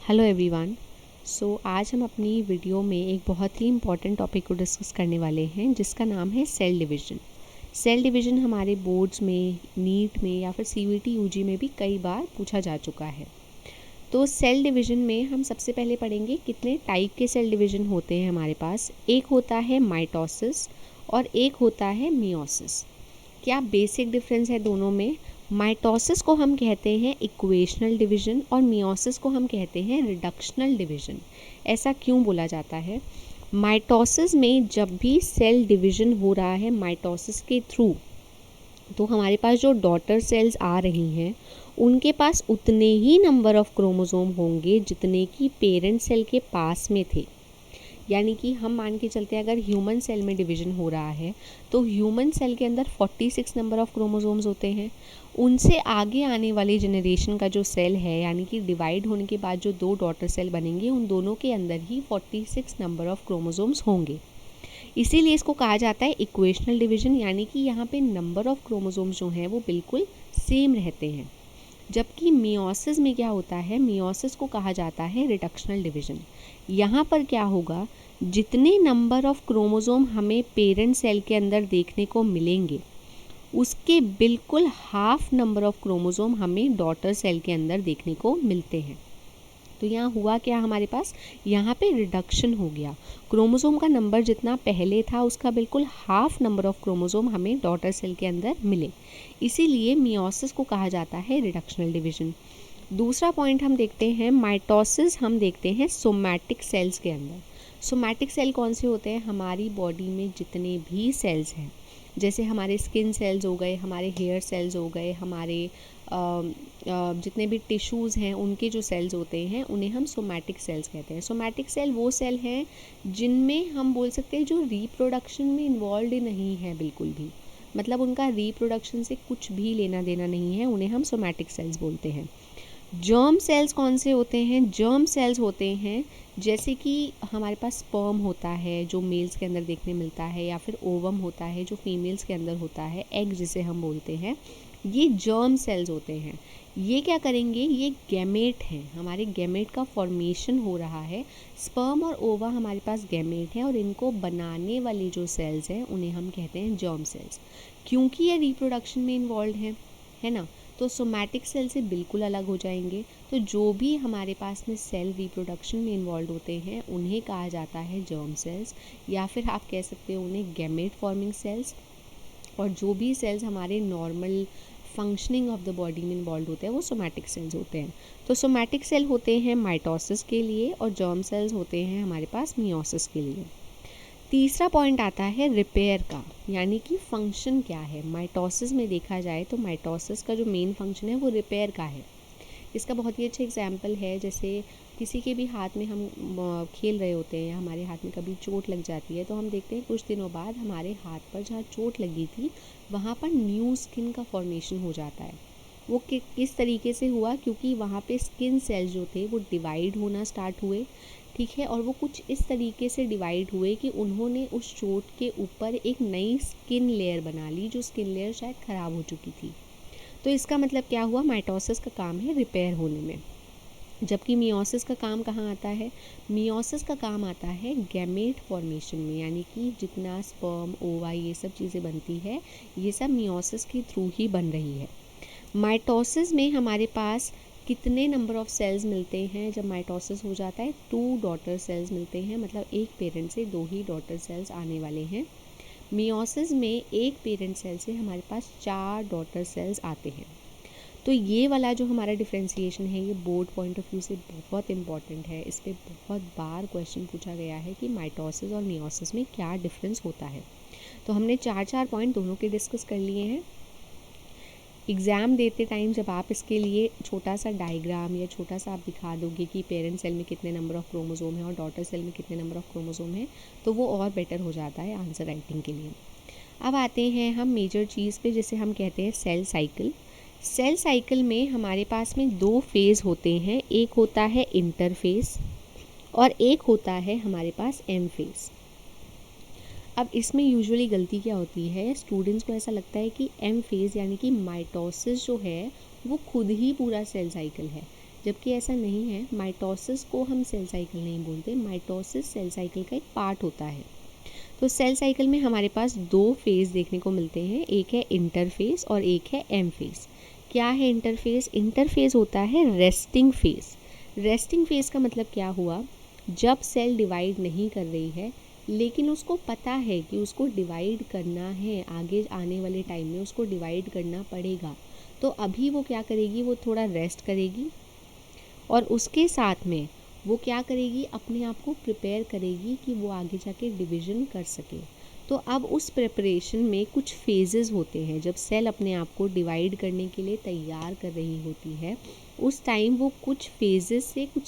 Hello everyone. आज हम अपनी वीडियो में एक बहुत ही इम्पॉर्टेंट टॉपिक को डिस्कस करने वाले हैं जिसका नाम है सेल डिवीज़न। सेल डिवीज़न हमारे बोर्ड्स में, नीट में या फिर सीयूईटी यूजी में भी कई बार पूछा जा चुका है। तो सेल डिवीज़न में हम सबसे पहले पढ़ेंगे कितने टाइप के सेल डिवीज़न होते हैं हमारे पास। एक होता है माइटोसिस और एक होता है मियोसिस। क्या बेसिक डिफरेंस है दोनों में? माइटोसिस को हम कहते हैं इक्वेशनल डिवीज़न और मियोसिस को हम कहते हैं रिडक्शनल डिवीज़न। ऐसा क्यों बोला जाता है? माइटोसिस में जब भी सेल डिवीज़न हो रहा है माइटोसिस के थ्रू, तो हमारे पास जो डॉटर सेल्स आ रही हैं उनके पास उतने ही नंबर ऑफ क्रोमोसोम होंगे जितने कि पेरेंट सेल के पास में थे। यानी कि हम मान के चलते हैं अगर ह्यूमन सेल में डिवीज़न हो रहा है तो ह्यूमन सेल के अंदर 46 नंबर ऑफ क्रोमोसोम्स होते हैं। उनसे आगे आने वाली जनरेशन का जो सेल है, यानी कि डिवाइड होने के बाद जो दो डॉटर सेल बनेंगे, उन दोनों के अंदर ही 46 नंबर ऑफ क्रोमोसोम्स होंगे। इसीलिए इसको कहा जाता है इक्वेशनल डिवीज़न, यानी कि यहाँ पे नंबर ऑफ क्रोमोसोम्स जो हैं वो बिल्कुल सेम रहते हैं। जबकि मियोसिस में क्या होता है, मियोसिस को कहा जाता है रिडक्शनल डिवीज़न। यहाँ पर क्या होगा, जितने नंबर ऑफ क्रोमोसोम हमें पेरेंट सेल के अंदर देखने को मिलेंगे उसके बिल्कुल हाफ नंबर ऑफ क्रोमोसोम हमें डॉटर सेल के अंदर देखने को मिलते हैं। तो यहाँ हुआ क्या हमारे पास, यहाँ पे रिडक्शन हो गया। क्रोमोसोम का नंबर जितना पहले था उसका बिल्कुल हाफ नंबर ऑफ क्रोमोसोम हमें डॉटर सेल के अंदर मिले। इसीलिए मियोसिस को कहा जाता है रिडक्शनल डिवीज़न। दूसरा पॉइंट हम देखते हैं, माइटोसिस हम देखते हैं सोमैटिक सेल्स के अंदर। सोमैटिक सेल कौन से होते हैं? हमारी बॉडी में जितने भी सेल्स हैं, जैसे हमारे स्किन सेल्स हो गए, हमारे हेयर सेल्स हो गए, हमारे जितने भी टिश्यूज़ हैं उनके जो सेल्स होते हैं उन्हें हम सोमैटिक सेल्स कहते हैं। सोमैटिक सेल वो सेल हैं जिनमें हम बोल सकते हैं जो रिप्रोडक्शन में इन्वॉल्व नहीं है बिल्कुल भी, मतलब उनका रिप्रोडक्शन से कुछ भी लेना देना नहीं है, उन्हें हम सोमैटिक सेल्स बोलते हैं। जर्म सेल्स कौन से होते हैं? जर्म सेल्स होते हैं जैसे कि हमारे पास स्पर्म होता है जो मेल्स के अंदर देखने मिलता है, या फिर ओवम होता है जो फीमेल्स के अंदर होता है, एग जिसे हम बोलते हैं, ये जर्म सेल्स होते हैं। ये क्या करेंगे, ये गैमेट हैं, हमारे गैमेट का फॉर्मेशन हो रहा है। स्पर्म और ओवा हमारे पास गैमेट हैं और इनको बनाने वाली जो सेल्स हैं उन्हें हम कहते हैं जर्म सेल्स, क्योंकि ये रिप्रोडक्शन में इन्वॉल्व हैं, है ना। तो सोमैटिक सेल से बिल्कुल अलग हो जाएंगे। तो जो भी हमारे पास में सेल रिप्रोडक्शन में इन्वॉल्व होते हैं उन्हें कहा जाता है जर्म सेल्स, या फिर आप कह सकते हो उन्हें गैमेट फॉर्मिंग सेल्स। और जो भी सेल्स हमारे normal functioning of the body में इन्वॉल्व होते हैं वो सोमैटिक सेल्स होते हैं। तो सोमैटिक सेल होते हैं माइटोसिस के लिए और जर्म सेल्स होते हैं हमारे पास मियोसिस के लिए। तीसरा पॉइंट आता है रिपेयर का, यानी कि फंक्शन क्या है। माइटोसिस में देखा जाए तो माइटोसिस का जो मेन फंक्शन है वो रिपेयर का है। इसका बहुत ही अच्छा एग्जाम्पल है, जैसे किसी के भी हाथ में हम खेल रहे होते हैं या हमारे हाथ में कभी चोट लग जाती है तो हम देखते हैं कुछ दिनों बाद हमारे हाथ पर जहाँ चोट लगी थी वहाँ पर न्यू स्किन का फॉर्मेशन हो जाता है। वो किस तरीके से हुआ, क्योंकि वहाँ पे स्किन सेल्स जो थे वो डिवाइड होना स्टार्ट हुए, ठीक है, और वो कुछ इस तरीके से डिवाइड हुए कि उन्होंने उस चोट के ऊपर एक नई स्किन लेयर बना ली, जो स्किन लेयर शायद ख़राब हो चुकी थी। तो इसका मतलब क्या हुआ, माइटोसिस का काम है रिपेयर होने में। जबकि मियोसिस का काम कहाँ आता है? मियोसिस का काम आता है गैमेट फॉर्मेशन में, यानी कि जितना स्पर्म, ओवा, ये सब चीज़ें बनती है ये सब मियोसिस के थ्रू ही बन रही है। माइटोसिस में हमारे पास कितने नंबर ऑफ सेल्स मिलते हैं? जब माइटोसिस हो जाता है 2 डॉटर सेल्स मिलते हैं, मतलब एक पेरेंट से 2 ही डॉटर सेल्स आने वाले हैं। मियोसिस में एक पेरेंट सेल से हमारे पास 4 डॉटर सेल्स आते हैं। तो ये वाला जो हमारा डिफ्रेंसिएशन है ये बोर्ड पॉइंट ऑफ व्यू से बहुत इंपॉर्टेंट है। इस पर बहुत बार क्वेश्चन पूछा गया है कि माइटोसिस और मियोसिस में क्या डिफरेंस होता है। तो हमने 4 पॉइंट दोनों के डिस्कस कर लिए हैं। एग्ज़ाम देते टाइम जब आप इसके लिए छोटा सा डायग्राम या छोटा सा आप दिखा दोगे कि पेरेंट सेल में कितने नंबर ऑफ़ क्रोमोसोम है और डॉटर सेल में कितने नंबर ऑफ़ क्रोमोसोम है, तो वो और बेटर हो जाता है आंसर राइटिंग के लिए। अब आते हैं हम मेजर चीज़ पे, जिसे हम कहते हैं सेल साइकिल। सेल साइकिल में हमारे पास में 2 फेज़ होते हैं, एक होता है इंटरफेस और एक होता है हमारे पास एम फेज़। अब इसमें यूजुअली गलती क्या होती है, स्टूडेंट्स को ऐसा लगता है कि एम फेज़ यानी कि माइटोसिस जो है वो खुद ही पूरा सेल साइकिल है, जबकि ऐसा नहीं है। माइटोसिस को हम सेल साइकिल नहीं बोलते, माइटोसिस सेल साइकिल का एक पार्ट होता है। तो सेल साइकिल में हमारे पास 2 फेज़ देखने को मिलते हैं, एक है इंटरफेज़ और एक है एम फेज़। क्या है इंटरफेज़? इंटरफेज़ होता है रेस्टिंग फेज़। रेस्टिंग फेज़ का मतलब क्या हुआ? जब सेल डिवाइड नहीं कर रही है लेकिन उसको पता है कि उसको डिवाइड करना है, आगे आने वाले टाइम में उसको डिवाइड करना पड़ेगा, तो अभी वो क्या करेगी? वो थोड़ा रेस्ट करेगी और उसके साथ में वो क्या करेगी? अपने आप को प्रिपेयर करेगी कि वो आगे जाके डिवीज़न कर सके। तो अब उस प्रिपरेशन में कुछ फेजेस होते हैं। जब सेल अपने आप को डिवाइड करने के लिए तैयार कर रही होती है, उस टाइम वो कुछ फेजेस से, कुछ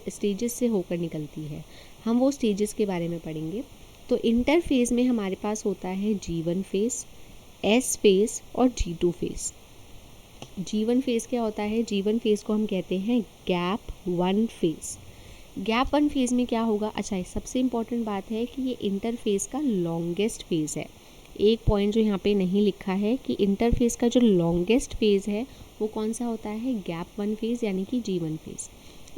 स्टेजेस से होकर निकलती है। हम वो स्टेजेस के बारे में पढ़ेंगे। तो इंटर फेज़ में हमारे पास होता है G1 फेज़, S फेज़ और G2 फेज़। G1 फेज़ क्या होता है? G1 फेज़ को हम कहते हैं गैप 1 फेज़। गैप 1 फेज़ में क्या होगा? अच्छा, सबसे इम्पॉर्टेंट बात है कि ये इंटर फेज़ का लॉन्गेस्ट फेज़ है। एक पॉइंट जो यहाँ पे नहीं लिखा है कि इंटर फेज़ का जो लॉन्गेस्ट फेज़ है वो कौन सा होता है? गैप 1 फेज़ यानी कि G1 फेज़।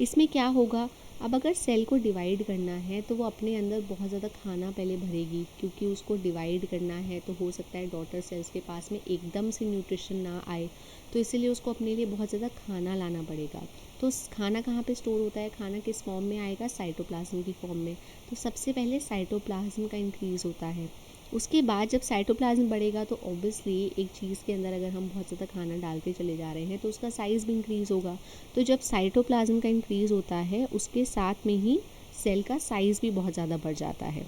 इसमें क्या होगा? अब अगर सेल को डिवाइड करना है तो वो अपने अंदर बहुत ज़्यादा खाना पहले भरेगी, क्योंकि उसको डिवाइड करना है तो हो सकता है डॉटर सेल्स के पास में एकदम से न्यूट्रिशन ना आए, तो इसीलिए उसको अपने लिए बहुत ज़्यादा खाना लाना पड़ेगा। तो खाना कहाँ पे स्टोर होता है? खाना किस फॉर्म में आएगा? साइटोप्लाज्म की फॉर्म में। तो सबसे पहले साइटोप्लाज्म का इंक्रीज़ होता है। उसके बाद जब साइटोप्लाज्म बढ़ेगा तो ऑब्वियसली एक चीज़ के अंदर अगर हम बहुत ज़्यादा खाना डालते चले जा रहे हैं तो उसका साइज़ भी इंक्रीज़ होगा। तो जब साइटोप्लाज्म का इंक्रीज़ होता है उसके साथ में ही सेल का साइज़ भी बहुत ज़्यादा बढ़ जाता है।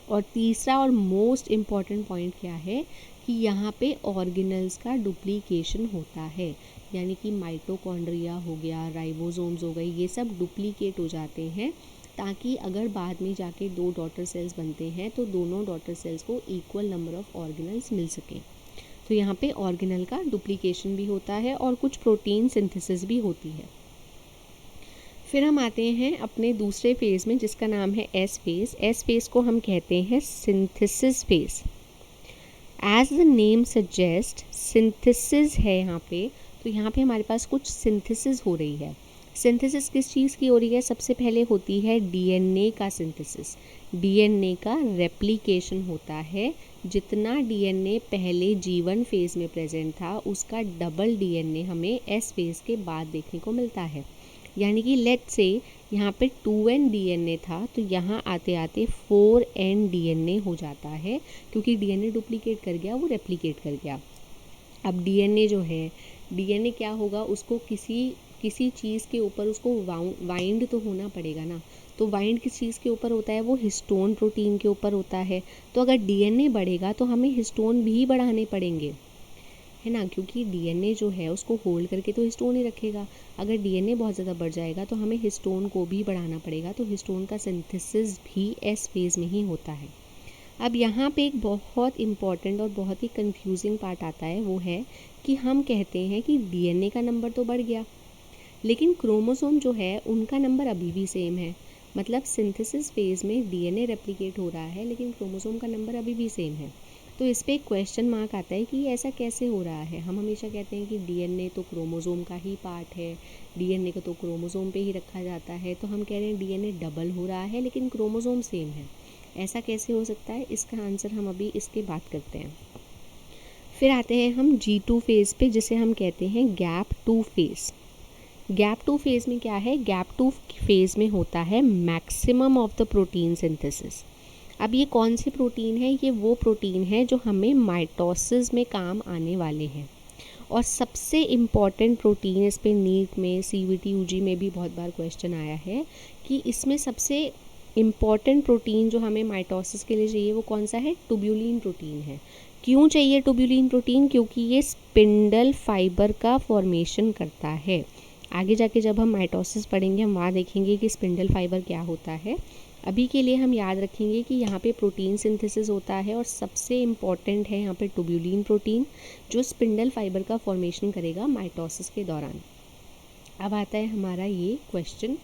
और तीसरा और मोस्ट इम्पॉर्टेंट पॉइंट क्या है कि यहाँ पे ऑर्गेनल्स का डुप्लीकेशन होता है, यानी कि माइटोकॉन्ड्रिया हो गया, राइबोसोम्स हो गई, ये सब डुप्लीकेट हो जाते हैं, ताकि अगर बाद में जाके 2 डॉटर सेल्स बनते हैं तो दोनों डॉटर सेल्स को इक्वल नंबर ऑफ ऑर्गेनल्स मिल सकें। तो यहाँ पे ऑर्गेनल का डुप्लीकेशन भी होता है और कुछ प्रोटीन सिंथेसिस भी होती है। फिर हम आते हैं अपने दूसरे फेज़ में जिसका नाम है एस फेज़। एस फेज़ को हम कहते हैं synthesis phase. As the name suggest, synthesis है यहाँ पे, तो यहाँ पे हमारे पास कुछ सिंथेसिस हो रही है। सिंथेसिस किस चीज़ की हो रही है? सबसे पहले होती है डीएनए का सिंथेसिस। डीएनए का रेप्लिकेशन होता है। जितना डीएनए पहले G1 फेज़ में प्रेजेंट था उसका डबल डीएनए हमें एस फेज़ के बाद देखने को मिलता है। यानी कि लेट्स से यहाँ पे 2n डीएनए था तो यहाँ आते आते 4n डीएनए हो जाता है, क्योंकि डीएनए डुप्लीकेट कर गया, वो रेप्लिकेट कर गया। अब डीएनए जो है, डीएनए क्या होगा? उसको किसी चीज़ के ऊपर उसको वाइंड तो होना पड़ेगा ना। तो वाइंड किस चीज़ के ऊपर होता है? वो हिस्टोन प्रोटीन के ऊपर होता है। तो अगर डीएनए बढ़ेगा तो हमें हिस्टोन भी बढ़ाने पड़ेंगे, है ना, क्योंकि डीएनए जो है उसको होल्ड करके तो हिस्टोन ही रखेगा। अगर डीएनए बहुत ज़्यादा बढ़ जाएगा तो हमें हिस्टोन को भी बढ़ाना पड़ेगा। तो हिस्टोन का सिंथेसिस भी एस फेज़ में ही होता है। अब यहाँ पे एक बहुत इम्पॉर्टेंट और बहुत ही कंफ्यूजिंग पार्ट आता है, वो है कि हम कहते हैं कि डीएनए का नंबर तो बढ़ गया लेकिन क्रोमोसोम जो है उनका नंबर अभी भी सेम है। मतलब सिंथेसिस फेज़ में डीएनए रेप्लिकेट हो रहा है लेकिन क्रोमोसोम का नंबर अभी भी सेम है। तो इस पर एक क्वेश्चन मार्क आता है कि ऐसा कैसे हो रहा है। हम हमेशा कहते हैं कि डीएनए तो क्रोमोसोम का ही पार्ट है, डीएनए को तो क्रोमोसोम पे ही रखा जाता है, तो हम कह रहे हैं डीएनए डबल हो रहा है लेकिन क्रोमोसोम सेम है। ऐसा कैसे हो सकता है? इसका आंसर हम अभी इसके बात करते हैं। फिर आते हैं हम G2 फेज़ पे, जिसे हम कहते हैं गैप 2 फेज़। गैप 2 फेज़ में क्या है? गैप 2 फेज़ में होता है maximum of the protein synthesis. अब ये कौन सी प्रोटीन है? ये वो प्रोटीन है जो हमें माइटोसिस में काम आने वाले हैं। और सबसे इम्पॉर्टेंट प्रोटीन, इस पे नीट में, CVT UG में भी बहुत बार क्वेश्चन आया है कि इसमें सबसे इम्पॉर्टेंट प्रोटीन जो हमें माइटोसिस के लिए चाहिए वो कौन सा है? ट्यूब्यूलिन प्रोटीन है। क्यों चाहिए ट्यूब्यूलिन प्रोटीन? क्योंकि ये स्पिंडल फाइबर का फॉर्मेशन करता है। आगे जाके जब हम माइटोसिस पढ़ेंगे हम वहाँ देखेंगे कि स्पिंडल फाइबर क्या होता है। अभी के लिए हम याद रखेंगे कि यहाँ पे प्रोटीन सिंथेसिस होता है और सबसे इम्पॉर्टेंट है यहाँ पे ट्यूब्यूलिन प्रोटीन, जो स्पिंडल फाइबर का फॉर्मेशन करेगा माइटोसिस के दौरान। अब आता है हमारा ये क्वेश्चन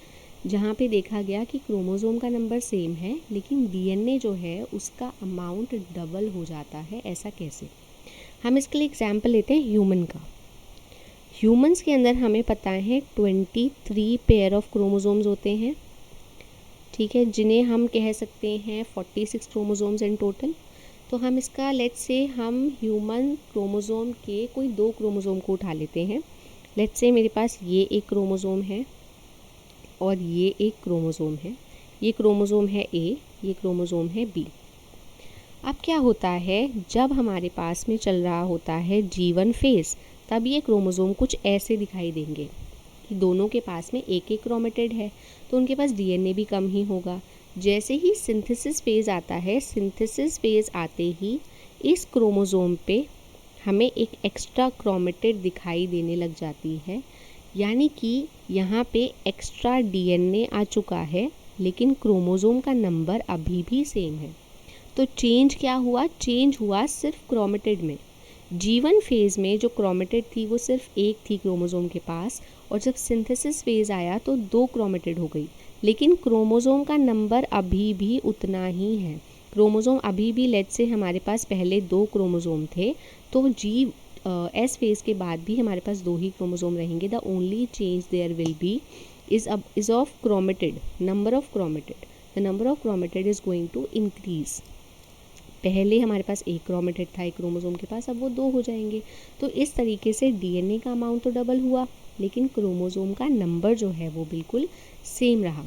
जहाँ पे देखा गया कि क्रोमोसोम का नंबर सेम है लेकिन डीएनए जो है उसका अमाउंट डबल हो जाता है। ऐसा कैसे? हम इसके लिए एग्जाम्पल लेते हैं ह्यूमन का। ह्यूमंस के अंदर हमें पता है 23 पेयर ऑफ क्रोमोसोम्स होते हैं, ठीक है, जिन्हें हम कह सकते हैं 46 क्रोमोसोम्स इन टोटल। तो हम इसका लेट्स से हम ह्यूमन क्रोमोसोम के कोई 2 क्रोमोसोम को उठा लेते हैं। लेट्स से मेरे पास ये एक क्रोमोसोम है और ये एक क्रोमोसोम है। ये क्रोमोसोम है ए, ये क्रोमोसोम है बी। अब क्या होता है, जब हमारे पास में चल रहा होता है G1 फेज़, तब ये क्रोमोसोम कुछ ऐसे दिखाई देंगे कि दोनों के पास में एक एक क्रोमेटिड है, तो उनके पास DNA भी कम ही होगा। जैसे ही सिंथेसिस फेज़ आता है, सिंथेसिस फेज़ आते ही इस क्रोमोसोम पे हमें एक एक्स्ट्रा क्रोमेटिड दिखाई देने लग जाती है, यानी कि यहाँ पे एक्स्ट्रा DNA आ चुका है, लेकिन क्रोमोसोम का नंबर अभी भी सेम है। तो चेंज क्या हुआ, चेंज हुआ सिर्फ क्रोमेटिड में। G1 फेज़ में जो क्रोमेटिड थी वो सिर्फ एक थी क्रोमोसोम के पास, और जब सिंथेसिस फेज़ आया तो 2 क्रोमेटिड हो गई, लेकिन क्रोमोसोम का नंबर अभी भी उतना ही है। क्रोमोसोम अभी भी लेट्स से हमारे पास पहले 2 क्रोमोसोम थे, तो एस फेज़ के बाद भी हमारे पास 2 ही क्रोमोसोम रहेंगे। The only change there will be is of chromatid, number of chromatid. The number of chromatid is going to increase. पहले हमारे पास एक क्रोमेटिड था एक क्रोमोसोम के पास, अब वो 2 हो जाएंगे। तो इस तरीके से DNA का अमाउंट तो डबल हुआ, लेकिन क्रोमोसोम का नंबर जो है वो बिल्कुल सेम रहा।